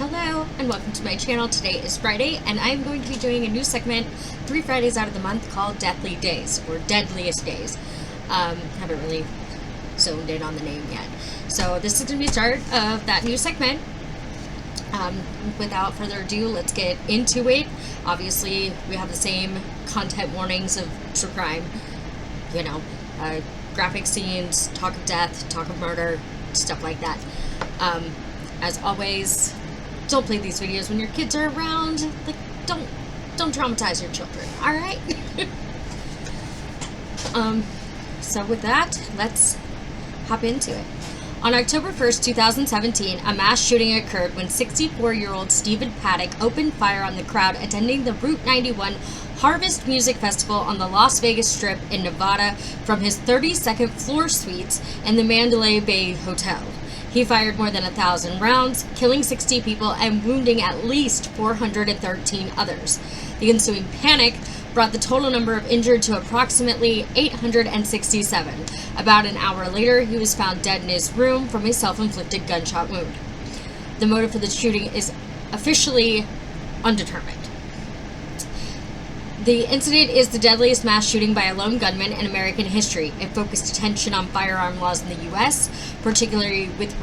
Hello and welcome to my channel. Today is Friday and I'm going to be doing a new segment 3 Fridays out of the month called Deathly Days or Deadliest Days. Haven't really zoned in on the name yet. So this is going to be the start of that new segment. Without further ado, let's get into it. Obviously we have the same content warnings of true crime, graphic scenes, talk of death, talk of murder, stuff like that. As always, don't play these videos when your kids are around. Like, don't traumatize your children, alright? So with that, let's hop into it. On October 1st, 2017, a mass shooting occurred when 64-year-old Stephen Paddock opened fire on the crowd attending the Route 91 Harvest Music Festival on the Las Vegas Strip in Nevada from his 32nd floor suites in the Mandalay Bay Hotel. He fired more than 1,000 rounds, killing 60 people and wounding at least 413 others. The ensuing panic brought the total number of injured to approximately 867. About an hour later, he was found dead in his room from a self-inflicted gunshot wound. The motive for the shooting is officially undetermined. The incident is the deadliest mass shooting by a lone gunman in American history. It focused attention on firearm laws in the U.S., particularly with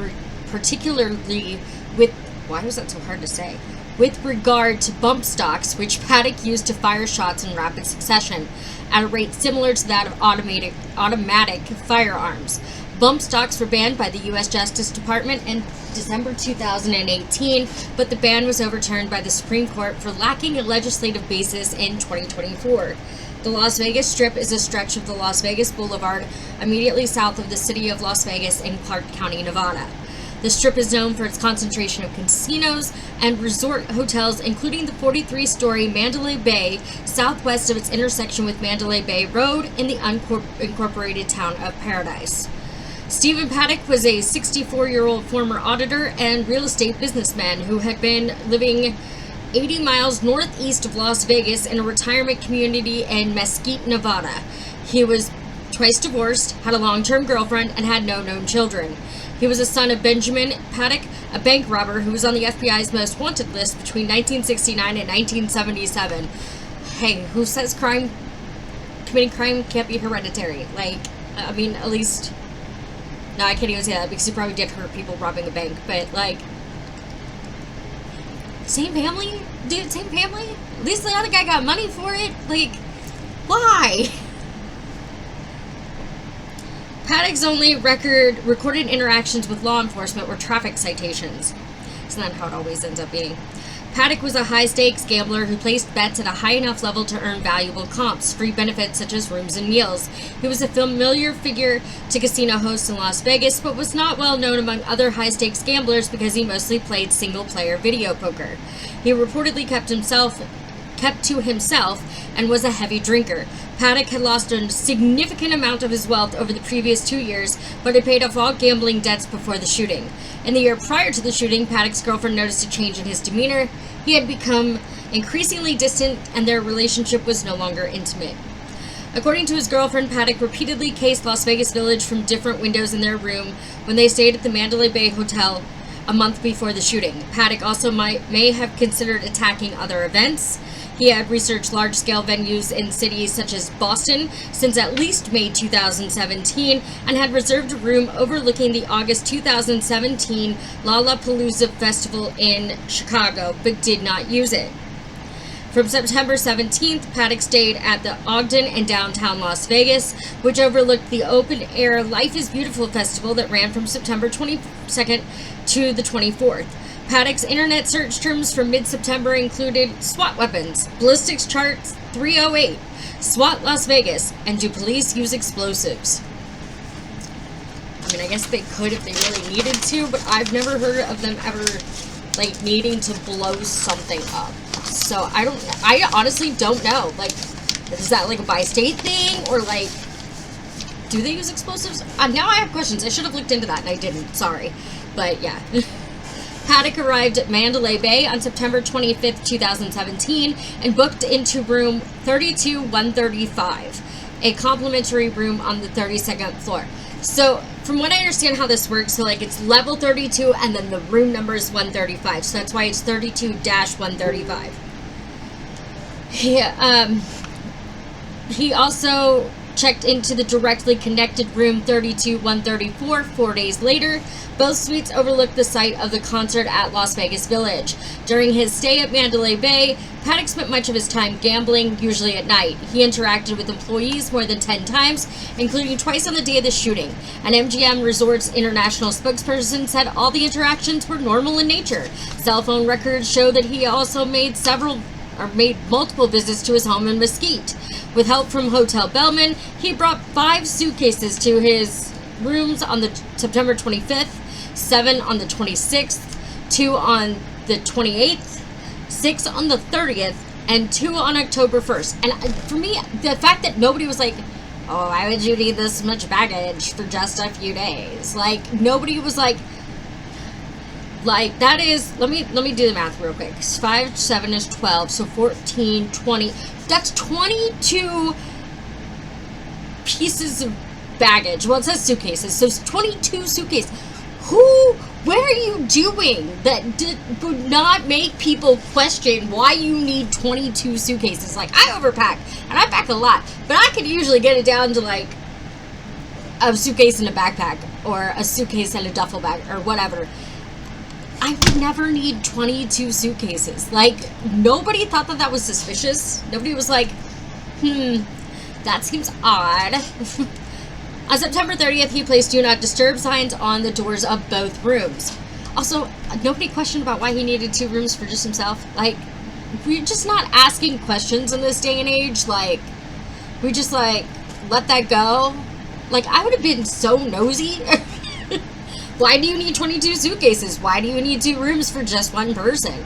why was that so hard to say? With regard to bump stocks, which Paddock used to fire shots in rapid succession, at a rate similar to that of automatic firearms. Bump stocks were banned by the U.S. Justice Department in December 2018, but the ban was overturned by the Supreme Court for lacking a legislative basis in 2024. The Las Vegas Strip is a stretch of the Las Vegas Boulevard immediately south of the city of Las Vegas in Clark County, Nevada. The Strip is known for its concentration of casinos and resort hotels, including the 43-story Mandalay Bay, southwest of its intersection with Mandalay Bay Road in the unincorporated town of Paradise. Stephen Paddock was a 64-year-old former auditor and real estate businessman who had been living 80 miles northeast of Las Vegas in a retirement community in Mesquite, Nevada. He was twice divorced, had a long-term girlfriend, and had no known children. He was a son of Benjamin Paddock, a bank robber who was on the FBI's most wanted list between 1969 and 1977. Hey, who says committing crime can't be hereditary? At least... No, I can't even say that because he probably did hurt people robbing a bank, but, same family? Dude, same family? At least the other guy got money for it? Why? Paddock's only recorded interactions with law enforcement were traffic citations. Isn't that how it always ends up being? Paddock was a high-stakes gambler who placed bets at a high enough level to earn valuable comps, free benefits such as rooms and meals. He was a familiar figure to casino hosts in Las Vegas, but was not well known among other high-stakes gamblers because he mostly played single-player video poker. He reportedly kept to himself and was a heavy drinker. Paddock had lost a significant amount of his wealth over the previous 2 years, but had paid off all gambling debts before the shooting. In the year prior to the shooting, Paddock's girlfriend noticed a change in his demeanor. He had become increasingly distant, and their relationship was no longer intimate. According to his girlfriend, Paddock repeatedly cased Las Vegas Village from different windows in their room when they stayed at the Mandalay Bay Hotel a month before the shooting. Paddock also may have considered attacking other events. He had researched large-scale venues in cities such as Boston since at least May 2017 and had reserved a room overlooking the August 2017 Lollapalooza Festival in Chicago, but did not use it. From September 17th, Paddock stayed at the Ogden in downtown Las Vegas, which overlooked the open-air Life is Beautiful festival that ran from September 22nd to the 24th. Paddock's internet search terms from mid-September included SWAT weapons, ballistics charts 308, SWAT Las Vegas, and do police use explosives? I guess they could if they really needed to, but I've never heard of them ever, needing to blow something up. So I honestly don't know. Is that a bi-state thing, or do they use explosives? Now I have questions. I should have looked into that and I didn't, sorry. But yeah. Paddock arrived at Mandalay Bay on September 25th, 2017, and booked into room 32135, a complimentary room on the 32nd floor. So, from what I understand how this works, so like it's level 32 and then the room number is 135. So that's why it's 32-135. He also checked into the directly connected room 32-134 4 days later. Both suites overlooked the site of the concert at Las Vegas Village. During his stay at Mandalay Bay, Paddock spent much of his time gambling, usually at night. He interacted with employees more than 10 times, including twice on the day of the shooting. An MGM Resorts International spokesperson said all the interactions were normal in nature. Cell phone records show that he also made multiple visits to his home in Mesquite. With help from Hotel Bellman, he brought 5 suitcases to his rooms on the September 25th, 7 on the 26th, 2 on the 28th, 6 on the 30th, and 2 on October 1st. And for me, the fact that nobody was like, oh, why would you need this much baggage for just a few days? Like, nobody was like, that is, let me do the math real quick. 5, 7 is 12, so 14, 20. That's 22 pieces of baggage. Well, it says suitcases, so it's 22 suitcases. What are you doing that would not make people question why you need 22 suitcases? Like, I overpack, and I pack a lot, but I could usually get it down to like a suitcase and a backpack, or a suitcase and a duffel bag, or whatever. I would never need 22 suitcases. Like, nobody thought that was suspicious. Nobody was like, that seems odd. On September 30th, he placed Do Not Disturb signs on the doors of both rooms. Also, nobody questioned about why he needed 2 rooms for just himself. Like, we're just not asking questions in this day and age. Like, we just, like, let that go. Like, I would have been so nosy. Why do you need 22 suitcases? Why do you need 2 rooms for just one person?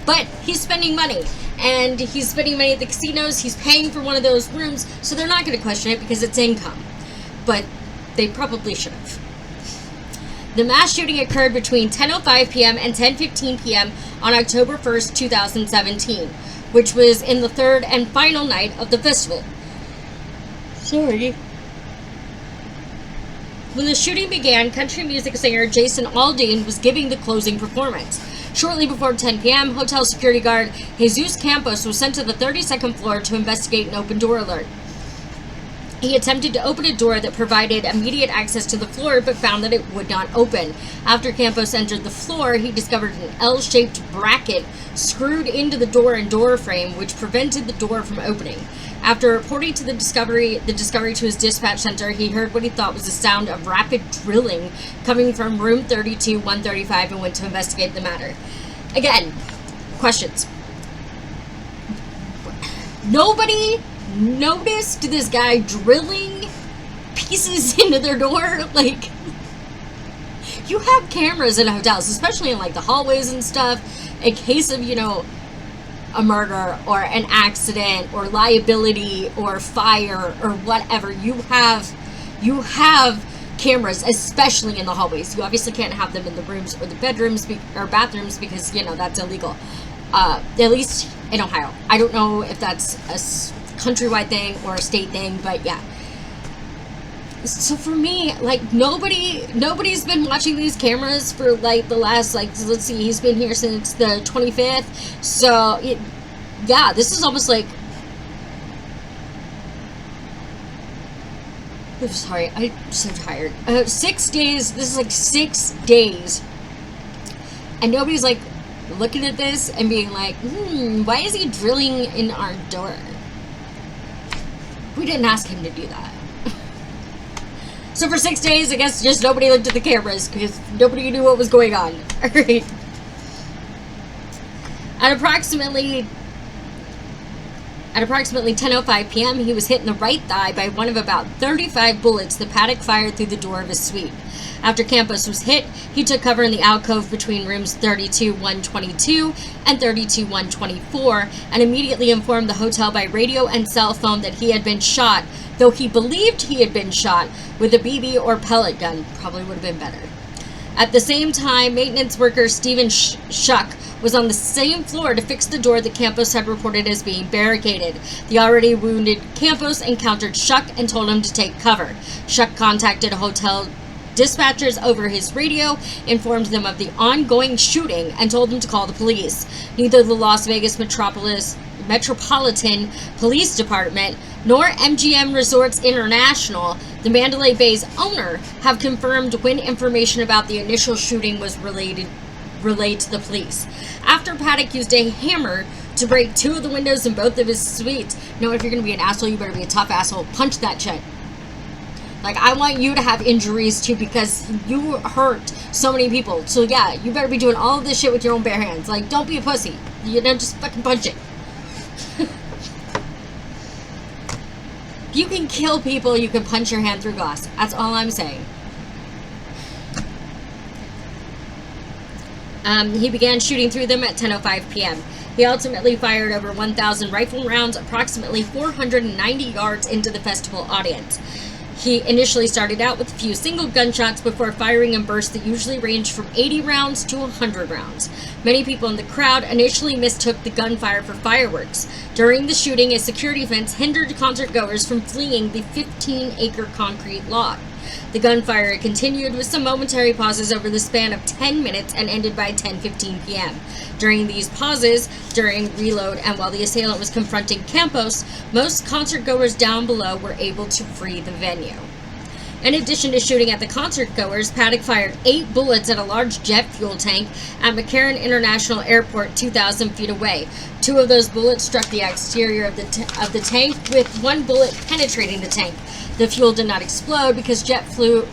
But he's spending money. And he's spending money at the casinos. He's paying for one of those rooms. So they're not going to question it because it's income. But they probably should have. The mass shooting occurred between 10:05 p.m. and 10:15 p.m. on October 1st, 2017, which was in the 3rd and final night of the festival. Sorry. When the shooting began, country music singer Jason Aldean was giving the closing performance. Shortly before 10 p.m., hotel security guard Jesus Campos was sent to the 32nd floor to investigate an open door alert. He attempted to open a door that provided immediate access to the floor, but found that it would not open. After Campos entered the floor, he discovered an L-shaped bracket screwed into the door and door frame, which prevented the door from opening. After reporting to the discovery to his dispatch center, he heard what he thought was the sound of rapid drilling coming from room 32-135 and went to investigate the matter. Again, questions. Nobody noticed this guy drilling pieces into their door. Like, you have cameras in hotels, especially in like the hallways and stuff, in case of, a murder or an accident or liability or fire or whatever. You have cameras, especially in the hallways. You obviously can't have them in the rooms or the bedrooms or bathrooms because that's illegal, at least in Ohio. I don't know if that's a countrywide thing or a state thing, but yeah. So for me, like, nobody's been watching these cameras for like the last, like, let's see, he's been here since the 25th. So yeah, this is almost like, I'm sorry, I'm so tired. 6 days. This is like 6 days, and nobody's like looking at this and being like, why is he drilling in our door? We didn't ask him to do that. So for 6 days, I guess just nobody looked at the cameras because nobody knew what was going on. All right. At approximately 10:05 p.m., he was hit in the right thigh by one of about 35 bullets that Paddock fired through the door of his suite. After Campos was hit, he took cover in the alcove between rooms 32-122 and 32-124 and immediately informed the hotel by radio and cell phone that he had been shot, though he believed he had been shot with a BB or pellet gun. Probably would have been better. At the same time, maintenance worker Stephen Shuck was on the same floor to fix the door that Campos had reported as being barricaded. The already wounded Campos encountered Schuck and told him to take cover. Schuck contacted hotel dispatchers over his radio, informed them of the ongoing shooting, and told them to call the police. Neither the Las Vegas Metropolitan Police Department nor MGM Resorts International, the Mandalay Bay's owner, have confirmed when information about the initial shooting was relayed to the police. After Paddock used a hammer to break 2 of the windows in both of his suites. If you're going to be an asshole, you better be a tough asshole. Punch that shit. I want you to have injuries too, because you hurt so many people. So yeah, you better be doing all of this shit with your own bare hands. Don't be a pussy. Just fucking punch it. If you can kill people, you can punch your hand through glass. That's all I'm saying. He began shooting through them at 10:05 p.m. He ultimately fired over 1,000 rifle rounds, approximately 490 yards into the festival audience. He initially started out with a few single gunshots before firing in bursts that usually ranged from 80 rounds to 100 rounds. Many people in the crowd initially mistook the gunfire for fireworks. During the shooting, a security fence hindered concertgoers from fleeing the 15-acre concrete lot. The gunfire continued with some momentary pauses over the span of 10 minutes and ended by 10:15 p.m. During these pauses, during reload, and while the assailant was confronting Campos, most concertgoers down below were able to flee the venue. In addition to shooting at the concertgoers, Paddock fired 8 bullets at a large jet fuel tank at McCarran International Airport 2,000 feet away. 2 of those bullets struck the exterior of the tank, with 1 bullet penetrating the tank. The fuel did not explode because jet fuel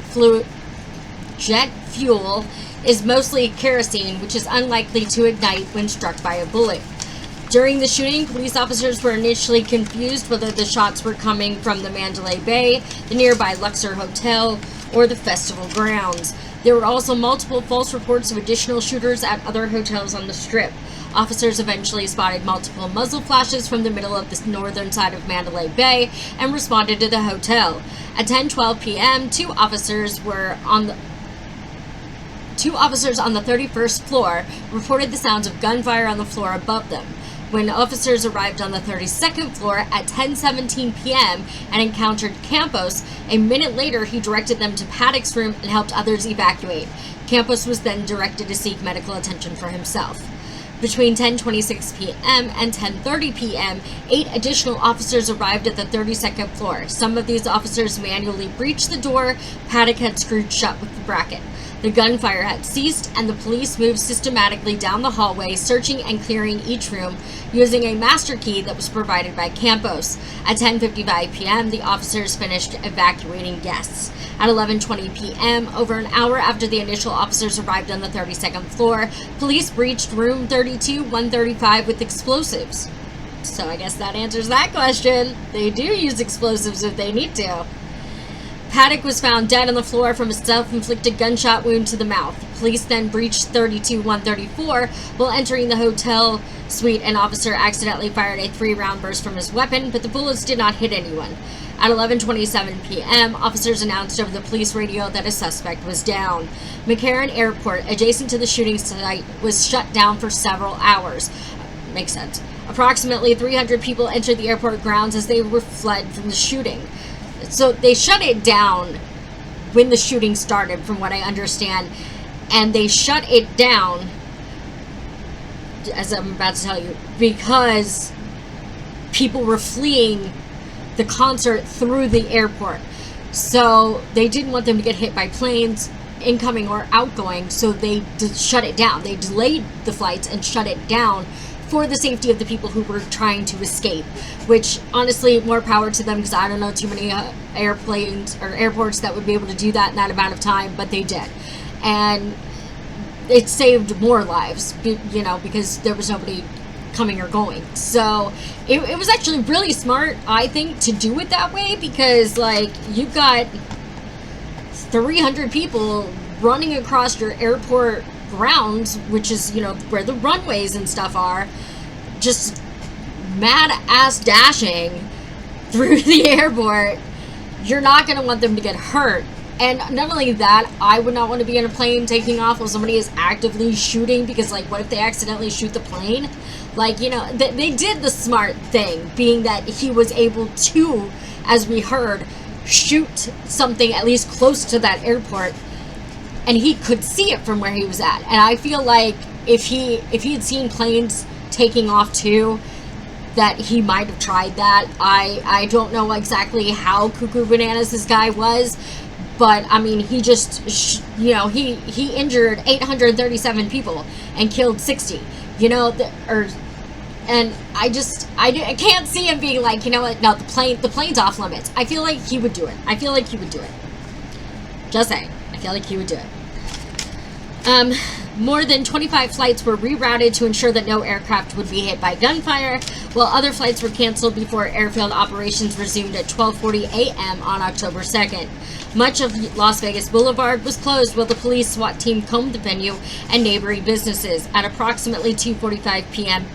is mostly kerosene, which is unlikely to ignite when struck by a bullet. During the shooting, police officers were initially confused whether the shots were coming from the Mandalay Bay, the nearby Luxor Hotel, or the festival grounds. There were also multiple false reports of additional shooters at other hotels on the Strip. Officers eventually spotted multiple muzzle flashes from the middle of the northern side of Mandalay Bay and responded to the hotel. At 10:12 p.m., 2 officers on the 31st floor reported the sounds of gunfire on the floor above them. When officers arrived on the 32nd floor at 10:17 p.m. and encountered Campos, a minute later he directed them to Paddock's room and helped others evacuate. Campos was then directed to seek medical attention for himself. Between 10:26 p.m. and 10:30 p.m., 8 additional officers arrived at the 32nd floor. Some of these officers manually breached the door Paddock had screwed shut with the bracket. The gunfire had ceased, and the police moved systematically down the hallway, searching and clearing each room using a master key that was provided by Campos. At 10:55 p.m., the officers finished evacuating guests. At 11:20 p.m., over an hour after the initial officers arrived on the 32nd floor, police breached room 32-135 with explosives. So I guess that answers that question. They do use explosives if they need to. Paddock was found dead on the floor from a self-inflicted gunshot wound to the mouth. Police then breached 32-134 while entering the hotel suite. An officer accidentally fired a 3-round burst from his weapon, but the bullets did not hit anyone. At 11:27 p.m., officers announced over the police radio that a suspect was down. McCarran Airport, adjacent to the shooting site, was shut down for several hours. Makes sense. Approximately 300 people entered the airport grounds as they were fled from the shooting. So they shut it down when the shooting started, from what I understand. And they shut it down, as I'm about to tell you, because people were fleeing the concert through the airport. So they didn't want them to get hit by planes, incoming or outgoing, so they shut it down. They delayed the flights and shut it down for the safety of the people who were trying to escape, which honestly, more power to them, because I don't know too many airplanes or airports that would be able to do that in that amount of time, but they did. And it saved more lives, because there was nobody coming or going. So it was actually really smart, I think, to do it that way, because you've got 300 people running across your airport grounds, which is where the runways and stuff are, just mad ass dashing through the airport. You're not going to want them to get hurt, And not only that, I would not want to be in a plane taking off while somebody is actively shooting, because, like, what if they accidentally shoot the plane? Like, you know, they did the smart thing, being that he was able to, as we heard, shoot something at least close to that airport, and he could see it from where he was at. And I feel like if he had seen planes taking off too, that he might have tried that. I don't know exactly how cuckoo bananas this guy was, but I mean, he just, you know, he injured 837 people and killed 60, you know, and I can't see him being like, you know what, no, the plane's off limits. I feel like he would do it. Just saying, I feel like he would do it. More than 25 flights were rerouted to ensure that no aircraft would be hit by gunfire, while other flights were canceled before airfield operations resumed at 12:40 a.m. on October 2nd. Much of Las Vegas Boulevard was closed while the police SWAT team combed the venue and neighboring businesses. At approximately 2:45 p.m.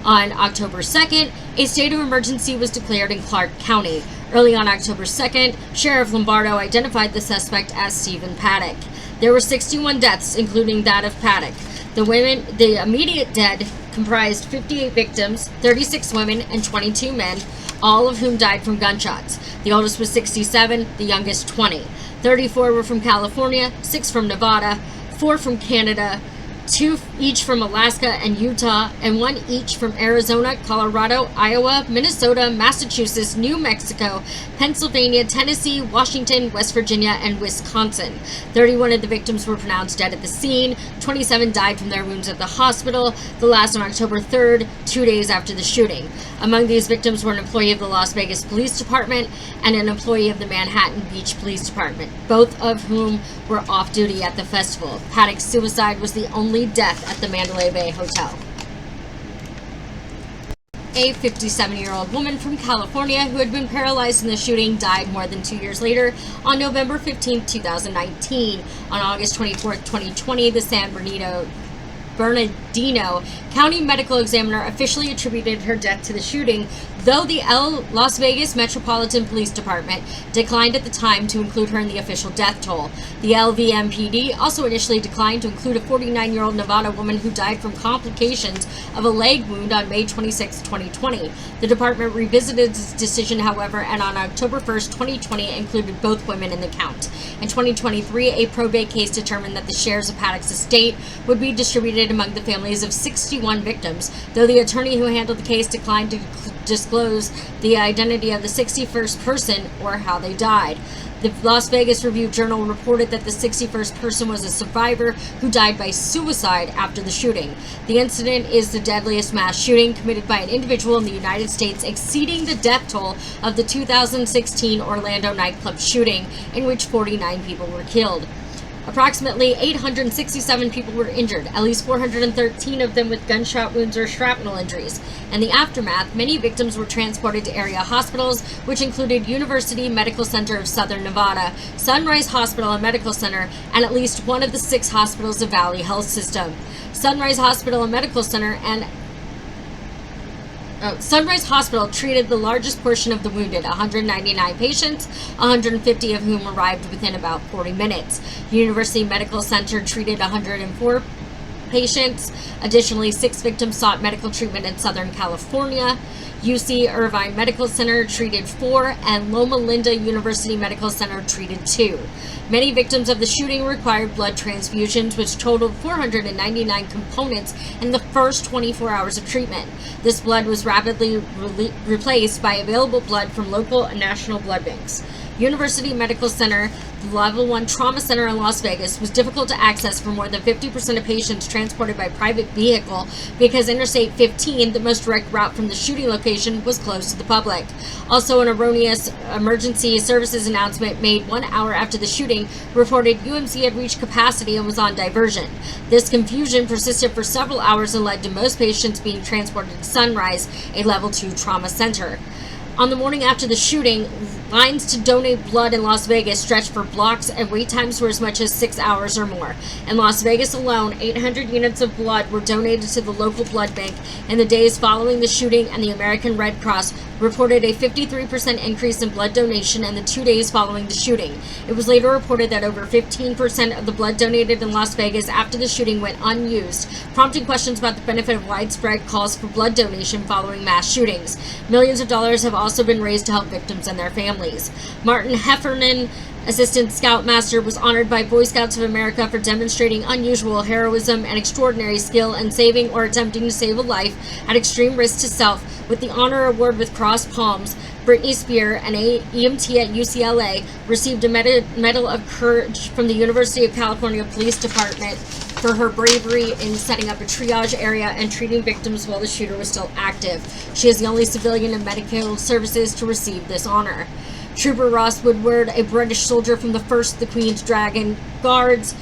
on October 2nd, a state of emergency was declared in Clark County. Early on October 2nd, Sheriff Lombardo identified the suspect as Stephen Paddock. There were 61 deaths, including that of Paddock. The immediate dead comprised 58 victims, 36 women, and 22 men, all of whom died from gunshots. The oldest was 67, the youngest 20. 34 were from California, 6 from Nevada, 4 from Canada, 2 each from Alaska and Utah, and 1 each from Arizona, Colorado, Iowa, Minnesota, Massachusetts, New Mexico, Pennsylvania, Tennessee, Washington, West Virginia, and Wisconsin. 31 of the victims were pronounced dead at the scene. 27 died from their wounds at the hospital, the last on October 3rd, 2 days after the shooting. Among these victims were an employee of the Las Vegas Police Department and an employee of the Manhattan Beach Police Department, both of whom were off duty at the festival. Paddock's suicide was the only death at the Mandalay Bay Hotel. A 57-year-old woman from California who had been paralyzed in the shooting died more than 2 years later on November 15, 2019. On August 24, 2020, the San Bernardino County Medical Examiner officially attributed her death to the shooting, though the Las Vegas Metropolitan Police Department declined at the time to include her in the official death toll. The LVMPD also initially declined to include a 49-year-old Nevada woman who died from complications of a leg wound on May 26, 2020. The department revisited its decision, however, and on October 1st, 2020, included both women in the count. In 2023, a probate case determined that the shares of Paddock's estate would be distributed among the families of 61 victims, though the attorney who handled the case declined to disclose the identity of the 61st person or how they died. The Las Vegas Review-Journal reported that the 61st person was a survivor who died by suicide after the shooting. The incident is the deadliest mass shooting committed by an individual in the United States, exceeding the death toll of the 2016 Orlando nightclub shooting, in which 49 people were killed. Approximately 867 people were injured, at least 413 of them with gunshot wounds or shrapnel injuries. In the aftermath, many victims were transported to area hospitals, which included University Medical Center of Southern Nevada, Sunrise Hospital and Medical Center, and at least one of the 6 hospitals of Valley Health System. Sunrise Hospital and Medical Center Sunrise Hospital treated the largest portion of the wounded, 199 patients, 150 of whom arrived within about 40 minutes. University Medical Center treated 104 patients. Additionally, 6 victims sought medical treatment in Southern California. UC Irvine Medical Center treated 4, and Loma Linda University Medical Center treated 2. Many victims of the shooting required blood transfusions, which totaled 499 components in the first 24 hours of treatment. This blood was rapidly replaced by available blood from local and national blood banks. University Medical Center, the Level 1 Trauma Center in Las Vegas, was difficult to access for more than 50% of patients transported by private vehicle because Interstate 15, the most direct route from the shooting location, was closed to the public. Also, an erroneous emergency services announcement made 1 hour after the shooting reported UMC had reached capacity and was on diversion. This confusion persisted for several hours and led to most patients being transported to Sunrise, a Level 2 trauma center. On the morning after the shooting, Lines to donate blood in Las Vegas stretched for blocks, and wait times were as much as 6 hours or more. In Las Vegas alone, 800 units of blood were donated to the local blood bank in the days following the shooting, and the American Red Cross reported a 53% increase in blood donation in the 2 days following the shooting. It was later reported that over 15% of the blood donated in Las Vegas after the shooting went unused, prompting questions about the benefit of widespread calls for blood donation following mass shootings. Millions of dollars have also been raised to help victims and their families. Martin Heffernan, Assistant Scoutmaster, was honored by Boy Scouts of America for demonstrating unusual heroism and extraordinary skill in saving or attempting to save a life at extreme risk to self, with the honor award with crossed palms. Brittany Spear, an EMT at UCLA, received a Medal of Courage from the University of California Police Department for her bravery in setting up a triage area and treating victims while the shooter was still active. She is the only civilian in medical services to receive this honor. Trooper Ross Woodward, a British soldier from the 1st Queen's Dragon Guards,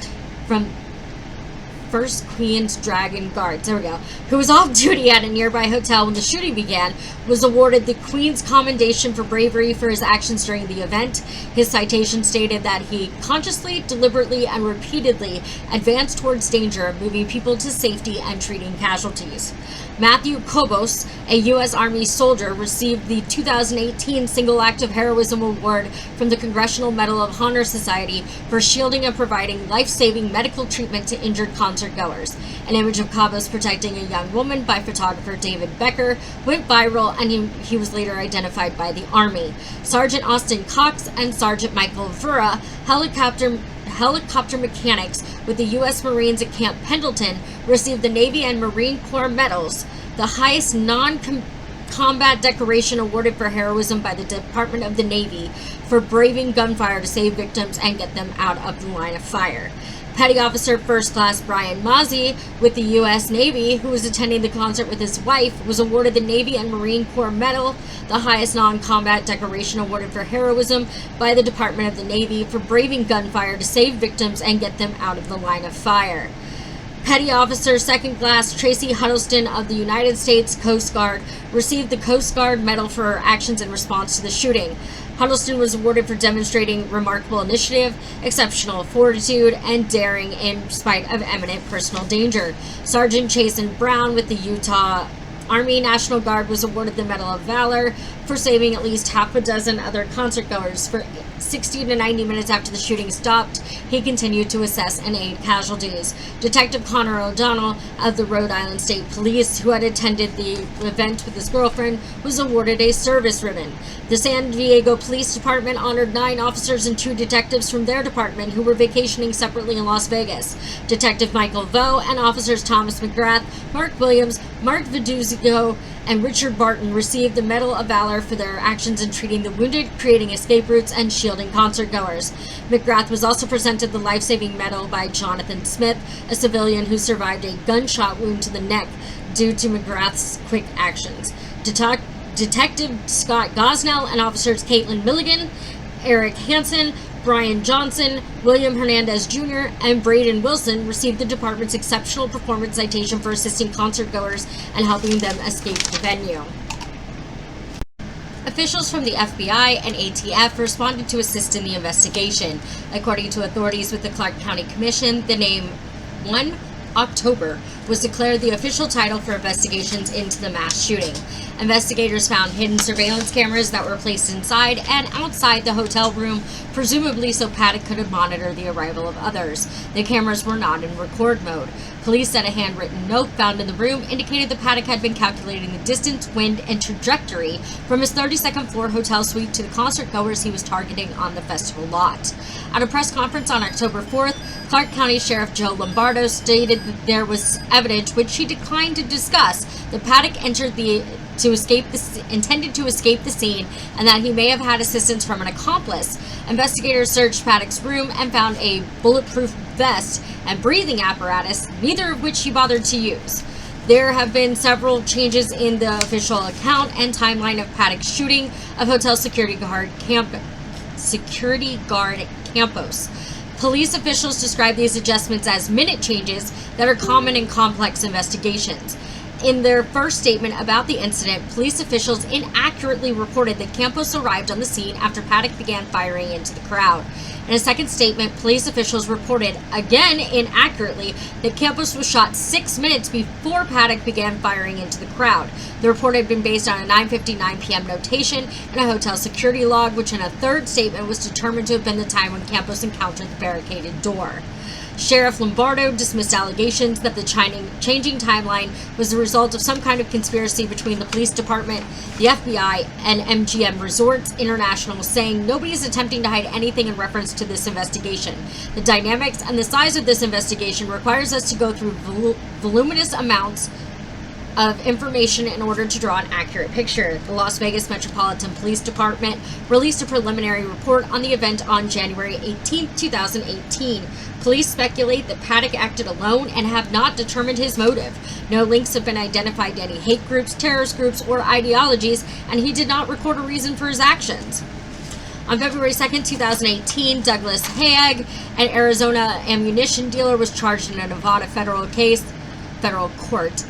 who was off duty at a nearby hotel when the shooting began, was awarded the Queen's Commendation for bravery for his actions during the event. His citation stated that he consciously, deliberately, and repeatedly advanced towards danger, moving people to safety and treating casualties. Matthew Kobos, a U.S. Army soldier, received the 2018 Single Act of Heroism Award from the Congressional Medal of Honor Society for shielding and providing life-saving medical treatment to injured concertgoers. An image of Kobos protecting a young woman by photographer David Becker went viral, and he was later identified by the Army. Sergeant Austin Cox and Sergeant Michael Vura, helicopter mechanics with the U.S. Marines at Camp Pendleton, received the Navy and Marine Corps medals, the highest non-combat decoration awarded for heroism by the Department of the Navy, for braving gunfire to save victims and get them out of the line of fire. Petty Officer First Class Brian Mazzi with the U.S. Navy, who was attending the concert with his wife, was awarded the Navy and Marine Corps Medal, the highest non-combat decoration awarded for heroism by the Department of the Navy, for braving gunfire to save victims and get them out of the line of fire. Petty Officer Second Class Tracy Huddleston of the United States Coast Guard received the Coast Guard Medal for her actions in response to the shooting. Huddleston was awarded for demonstrating remarkable initiative, exceptional fortitude, and daring in spite of imminent personal danger. Sergeant Chasen Brown with the Utah Army National Guard was awarded the Medal of Valor for saving at least half a dozen other concertgoers. For 60 to 90 minutes after the shooting stopped, he continued to assess and aid casualties. Detective Connor O'Donnell of the Rhode Island State Police, who had attended the event with his girlfriend, was awarded a service ribbon. The San Diego Police Department honored 9 officers and 2 detectives from their department who were vacationing separately in Las Vegas. Detective Michael Vo and officers Thomas McGrath, Mark Williams, Mark Viduzio, and Richard Barton received the Medal of Valor for their actions in treating the wounded, creating escape routes, and shielding concertgoers. McGrath was also presented the life-saving medal by Jonathan Smith, a civilian who survived a gunshot wound to the neck due to McGrath's quick actions. Detective Scott Gosnell and officers Caitlin Milligan, Eric Hansen, Brian Johnson, William Hernandez Jr., and Braden Wilson received the department's Exceptional Performance Citation for assisting concertgoers and helping them escape the venue. Officials from the FBI and ATF responded to assist in the investigation. According to authorities with the Clark County Commission, the name 1 October was declared the official title for investigations into the mass shooting. Investigators found hidden surveillance cameras that were placed inside and outside the hotel room, presumably so Paddock could have monitored the arrival of others. The cameras were not in record mode. Police said a handwritten note found in the room indicated that Paddock had been calculating the distance, wind, and trajectory from his 32nd floor hotel suite to the concert goers he was targeting on the festival lot. At a press conference on October 4th, Clark County Sheriff Joe Lombardo stated that there was evidence, which he declined to discuss, that Paddock intended to escape the scene and that he may have had assistance from an accomplice. Investigators searched Paddock's room and found a bulletproof vest and breathing apparatus, neither of which he bothered to use. There have been several changes in the official account and timeline of Paddock's shooting of hotel security guard Campos. Police officials describe these adjustments as minute changes that are common in complex investigations. In their first statement about the incident, police officials inaccurately reported that Campos arrived on the scene after Paddock began firing into the crowd. In a second statement, police officials reported, again inaccurately, that Campos was shot 6 minutes before Paddock began firing into the crowd. The report had been based on a 9:59 p.m. notation in a hotel security log, which in a third statement was determined to have been the time when Campos encountered the barricaded door. Sheriff Lombardo dismissed allegations that the changing timeline was the result of some kind of conspiracy between the police department, the FBI, and MGM Resorts International, saying nobody is attempting to hide anything in reference to this investigation. The dynamics and the size of this investigation requires us to go through voluminous amounts of information in order to draw an accurate picture. The Las Vegas Metropolitan Police Department released a preliminary report on the event on January 18, 2018. Police speculate that Paddock acted alone and have not determined his motive. No links have been identified to any hate groups, terrorist groups, or ideologies, and he did not record a reason for his actions. On February 2, 2018, Douglas Haig, an Arizona ammunition dealer, was charged in a Nevada federal court,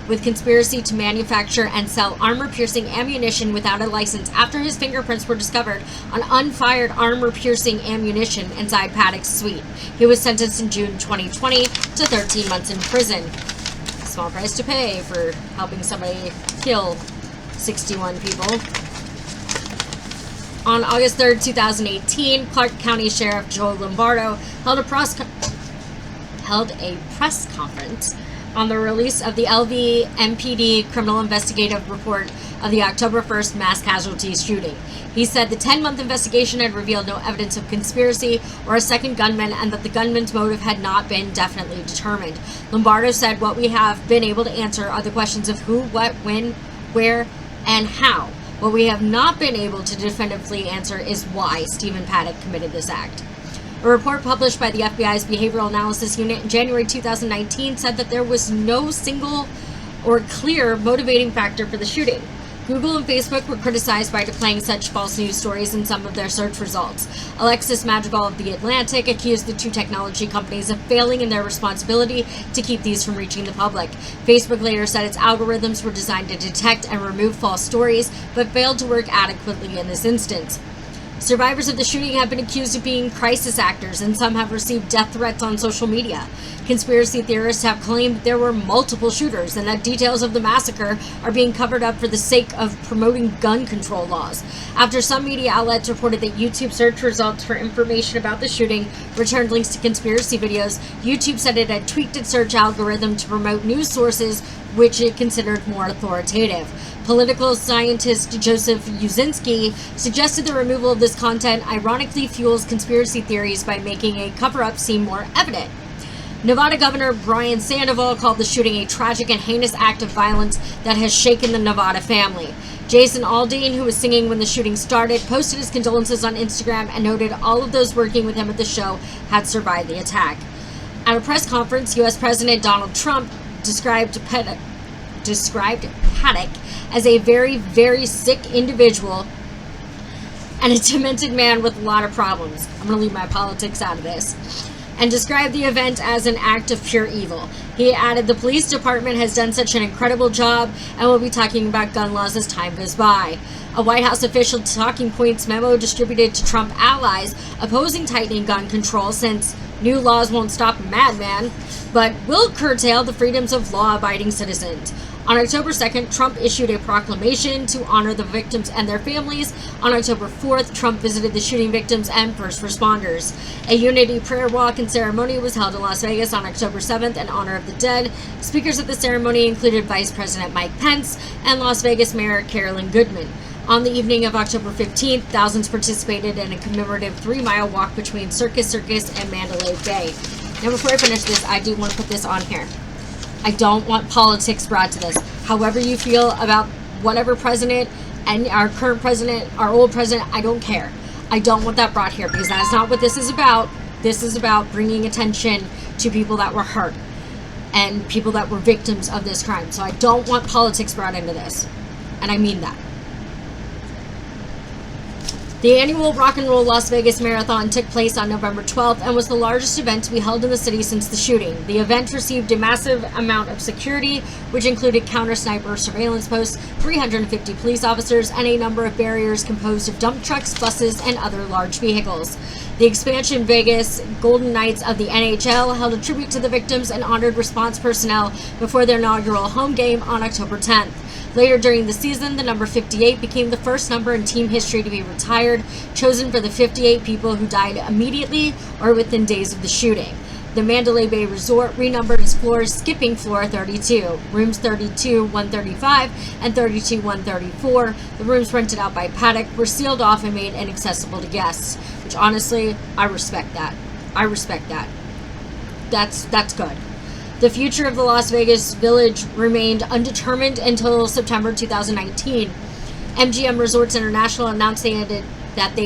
with conspiracy to manufacture and sell armor-piercing ammunition without a license after his fingerprints were discovered on unfired armor-piercing ammunition inside Paddock's suite. He was sentenced in June 2020 to 13 months in prison. Small price to pay for helping somebody kill 61 people. On August 3, 2018, Clark County Sheriff Joe Lombardo held a press conference on the release of the LVMPD criminal investigative report of the October 1st mass casualties shooting. He said the 10-month investigation had revealed no evidence of conspiracy or a second gunman, and that the gunman's motive had not been definitely determined. Lombardo said what we have been able to answer are the questions of who, what, when, where, and how. What we have not been able to definitively answer is why Stephen Paddock committed this act. A report published by the FBI's Behavioral Analysis Unit in January 2019 said that there was no single or clear motivating factor for the shooting. Google and Facebook were criticized by displaying such false news stories in some of their search results. Alexis Madrigal of The Atlantic accused the two technology companies of failing in their responsibility to keep these from reaching the public. Facebook later said its algorithms were designed to detect and remove false stories, but failed to work adequately in this instance. Survivors of the shooting have been accused of being crisis actors, and some have received death threats on social media. Conspiracy theorists have claimed there were multiple shooters and that details of the massacre are being covered up for the sake of promoting gun control laws. After some media outlets reported that YouTube search results for information about the shooting returned links to conspiracy videos, YouTube said it had tweaked its search algorithm to promote news sources which it considered more authoritative. Political scientist Joseph Uzinski suggested the removal of this content ironically fuels conspiracy theories by making a cover-up seem more evident. Nevada Governor Brian Sandoval called the shooting a tragic and heinous act of violence that has shaken the Nevada family. Jason Aldean, who was singing when the shooting started, posted his condolences on Instagram and noted all of those working with him at the show had survived the attack. At a press conference, U.S. President Donald Trump described Paddock as a very, very sick individual and a demented man with a lot of problems. I'm going to leave my politics out of this. And described the event as an act of pure evil. He added, the police department has done such an incredible job and will be talking about gun laws as time goes by. A White House official talking points memo distributed to Trump allies opposing tightening gun control, since new laws won't stop a madman, but will curtail the freedoms of law-abiding citizens. On October 2nd, Trump issued a proclamation to honor the victims and their families. On October 4th, Trump visited the shooting victims and first responders. A unity prayer walk and ceremony was held in Las Vegas on October 7th in honor of the dead. Speakers at the ceremony included Vice President Mike Pence and Las Vegas Mayor Carolyn Goodman. On the evening of October 15th, thousands participated in a commemorative 3-mile walk between Circus and Mandalay Bay. Now, before I finish this, I do want to put this on here. I don't want politics brought to this. However you feel about whatever president, and our current president, our old president, I don't care. I don't want that brought here, because that's not what this is about. This is about bringing attention to people that were hurt and people that were victims of this crime. So I don't want politics brought into this. And I mean that. The annual Rock and Roll Las Vegas Marathon took place on November 12th and was the largest event to be held in the city since the shooting. The event received a massive amount of security, which included counter-sniper surveillance posts, 350 police officers, and a number of barriers composed of dump trucks, buses, and other large vehicles. The expansion Vegas Golden Knights of the NHL held a tribute to the victims and honored response personnel before their inaugural home game on October 10th. Later during the season, the number 58 became the first number in team history to be retired, chosen for the 58 people who died immediately or within days of the shooting. The Mandalay Bay Resort renumbered its floors, skipping floor 32. Rooms 32-135 and 32-134, the rooms rented out by Paddock, were sealed off and made inaccessible to guests, which honestly, I respect that. That's good. The future of the Las Vegas Village remained undetermined until September 2019. MGM Resorts International announced that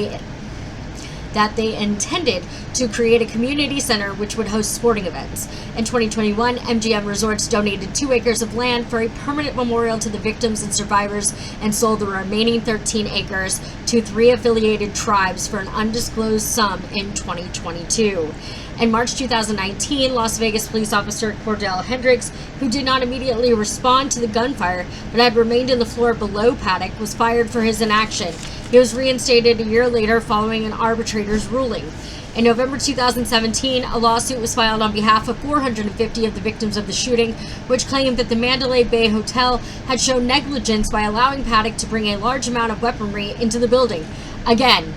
they intended to create a community center which would host sporting events. In 2021, MGM Resorts donated 2 acres of land for a permanent memorial to the victims and survivors and sold the remaining 13 acres to 3 affiliated tribes for an undisclosed sum in 2022. In March 2019, Las Vegas police officer Cordell Hendricks, who did not immediately respond to the gunfire but had remained in the floor below Paddock, was fired for his inaction. He was reinstated a year later following an arbitrator's ruling. In November 2017, a lawsuit was filed on behalf of 450 of the victims of the shooting, which claimed that the Mandalay Bay Hotel had shown negligence by allowing Paddock to bring a large amount of weaponry into the building. Again,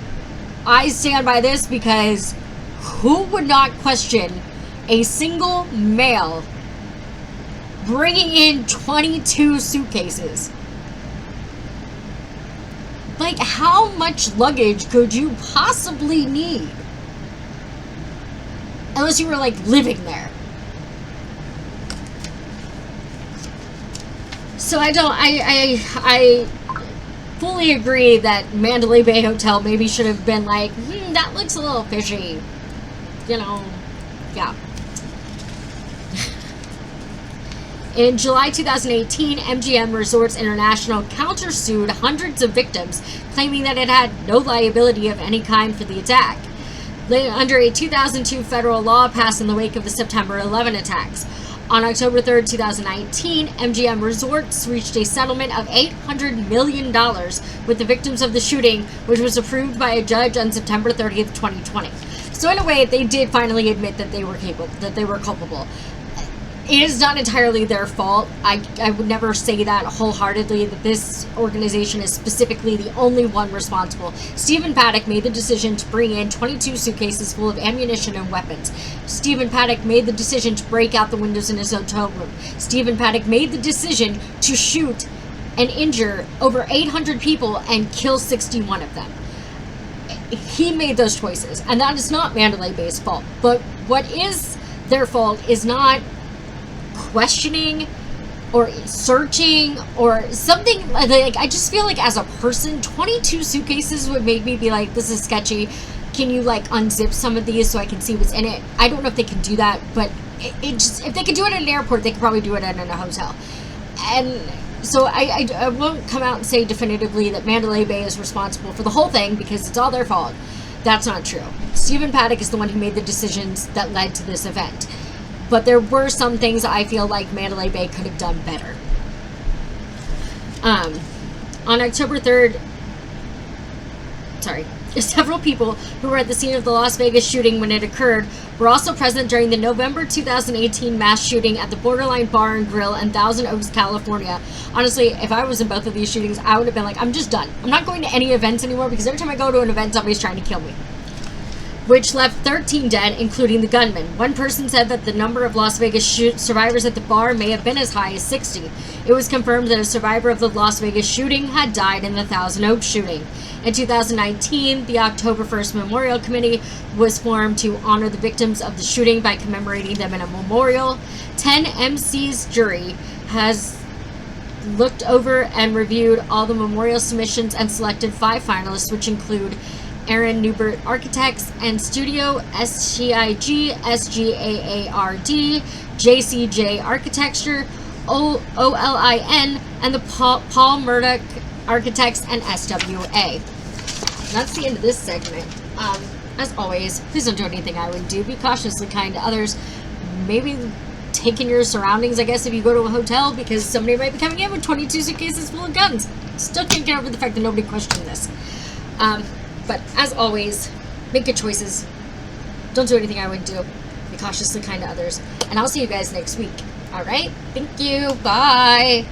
I stand by this because who would not question a single male bringing in 22 suitcases? Like, how much luggage could you possibly need? Unless you were, like, living there. So I fully agree that Mandalay Bay Hotel maybe should have been like, that looks a little fishy. You know, yeah. In July 2018, MGM Resorts International countersued hundreds of victims, claiming that it had no liability of any kind for the attack, under a 2002 federal law passed in the wake of the September 11 attacks. On October 3rd, 2019, MGM Resorts reached a settlement of $800 million with the victims of the shooting, which was approved by a judge on September 30th, 2020. So in a way, they did finally admit that they were culpable. It is not entirely their fault. I would never say that wholeheartedly, that this organization is specifically the only one responsible. Stephen Paddock made the decision to bring in 22 suitcases full of ammunition and weapons. Stephen Paddock made the decision to break out the windows in his hotel room. Stephen Paddock made the decision to shoot and injure over 800 people and kill 61 of them. He made those choices, and that is not Mandalay Bay's fault. But what is their fault is not questioning or searching or something. Like, I just feel like as a person, 22 suitcases would make me be like, this is sketchy. Can you like unzip some of these so I can see what's in it? I don't know if they can do that, but it just, if they could do it at an airport, they could probably do it in a hotel. And so I won't come out and say definitively that Mandalay Bay is responsible for the whole thing because it's all their fault. That's not true. Stephen Paddock is the one who made the decisions that led to this event. But there were some things I feel like Mandalay Bay could have done better. On October 3rd, several people who were at the scene of the Las Vegas shooting when it occurred were also present during the November 2018 mass shooting at the Borderline Bar and Grill in Thousand Oaks, California. Honestly, if I was in both of these shootings, I would have been like, I'm just done. I'm not going to any events anymore because every time I go to an event, somebody's trying to kill me. Which left 13 dead, including the gunman. One person said that the number of Las Vegas survivors at the bar may have been as high as 60. It was confirmed that a survivor of the Las Vegas shooting had died in the Thousand Oaks shooting. In 2019, the October 1st Memorial Committee was formed to honor the victims of the shooting by commemorating them in a memorial. 10 MC's jury has looked over and reviewed all the memorial submissions and selected 5 finalists, which include Aaron Newbert Architects and Studio, SGIG, SGAARD, JCJ Architecture, OLIN, and the Paul Murdoch Architects and SWA. that's the end of this segment. As always, please don't do anything I would do. Be cautiously kind to others. Maybe take in your surroundings, I guess, if you go to a hotel, because somebody might be coming in with 22 suitcases full of guns. Still can't get over the fact that nobody questioned this. But as always, make good choices. Don't do anything I would do. Be cautiously kind to others. And I'll see you guys next week. All right? Thank you. Bye.